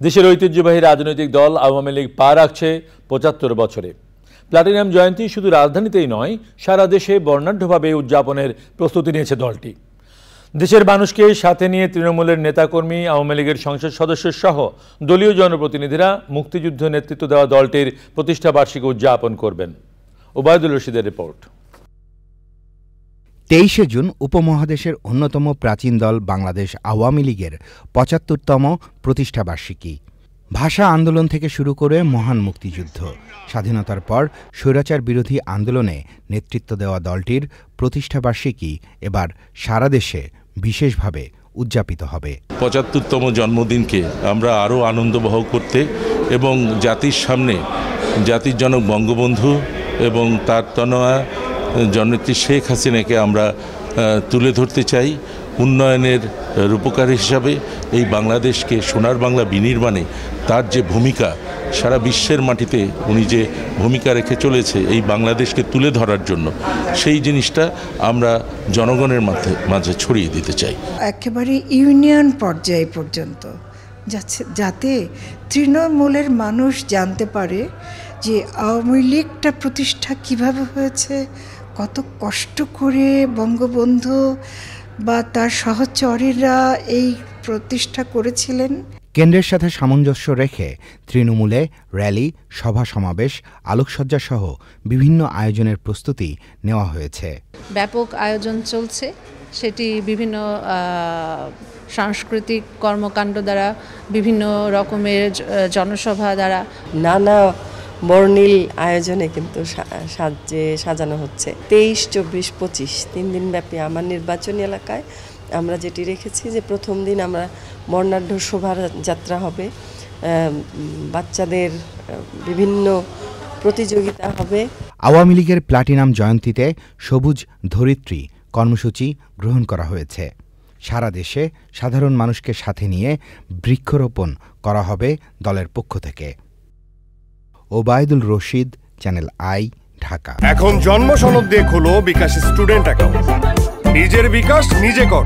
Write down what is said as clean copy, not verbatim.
দেশের ঐতিহ্যবাহী রাজনৈতিক দল আওয়ামী লীগ পা রাখছে ৭৫ বছরে। প্লাটিনাম জয়ন্তী শুধু রাজধানীতেই নয়, সারা দেশে বর্ণাঢ্যভাবে উদযাপনের প্রস্তুতি নিয়েছে দলটি। দেশের মানুষকে সাথে নিয়ে তৃণমূলের নেতাকর্মী, আওয়ামী লীগের সংসদ সদস্য সহ দলীয় জনপ্রতিনিধিরা মুক্তিযুদ্ধ নেতৃত্ব দেওয়া দলটির প্রতিষ্ঠাবার্ষিকী উদযাপন করবেন। ওবায়দুল রশিদের রিপোর্ট। ২৩শে জুন উপমহাদেশের অন্যতম প্রাচীন দল বাংলাদেশ আওয়ামী লীগের ৭৫তম প্রতিষ্ঠাবার্ষিকী। ভাষা আন্দোলন থেকে শুরু করে মহান মুক্তিযুদ্ধ, স্বাধীনতার পর স্বৈরাচার বিরোধী আন্দোলনে নেতৃত্ব দেওয়া দলটির প্রতিষ্ঠাবার্ষিকী এবার সারা দেশে বিশেষভাবে উদযাপিত হবে। ৭৫তম জন্মদিনকে আমরা আরও আনন্দবহ করতে এবং জাতির সামনে জাতির জনক বঙ্গবন্ধু এবং তার তনয়া জননেত্রী শেখ হাসিনাকে আমরা তুলে ধরতে চাই। উন্নয়নের রূপকার হিসাবে এই বাংলাদেশকে সোনার বাংলা বিনির্মাণে তার যে ভূমিকা, সারা বিশ্বের মাটিতে উনি যে ভূমিকা রেখে চলেছে এই বাংলাদেশকে তুলে ধরার জন্য, সেই জিনিসটা আমরা জনগণের মাঝে ছড়িয়ে দিতে চাই। একেবারে ইউনিয়ন পর্যায়ে পর্যন্ত যাতে তৃণমূলের মানুষ জানতে পারে যে আওয়ামী লীগটা প্রতিষ্ঠা কিভাবে হয়েছে, কত কষ্ট করে বঙ্গবন্ধু বা তার সহচরেরা এই প্রতিষ্ঠা করেছিলেন। কেন্দ্রের সাথে সামঞ্জস্য রেখে তৃণমূলে র্যালি, সভা সমাবেশ, আলোকসজ্জা সহ বিভিন্ন আয়োজনের প্রস্তুতি নেওয়া হয়েছে। ব্যাপক আয়োজন চলছে, সেটি বিভিন্ন সাংস্কৃতিক কর্মকাণ্ড দ্বারা, বিভিন্ন রকমের জনসভা দ্বারা, নানা বর্ণিল আয়োজনে কিন্তু সাজানো হচ্ছে। ২৩, ২৪, ২৫ তিন দিন ব্যাপী আমার নির্বাচনী এলাকায় আমরা যেটি রেখেছি যে প্রথম দিন আমরা বর্ণাঢ্য শোভাযাত্রা হবে, বাচ্চাদের বিভিন্ন প্রতিযোগিতা হবে। আওয়ামী লীগের প্লাটিনাম জয়ন্তীতে সবুজ ধরিত্রী কর্মসূচি গ্রহণ করা হয়েছে। সারা দেশে সাধারণ মানুষকে সাথে নিয়ে বৃক্ষরোপণ করা হবে দলের পক্ষ থেকে। Obaidul Rashid, channel I, Dhaka. এখন জন্ম সনদ দিয়ে খোলো বিকাশ স্টুডেন্ট অ্যাকাউন্ট। নিজের বিকাশ নিজে কর।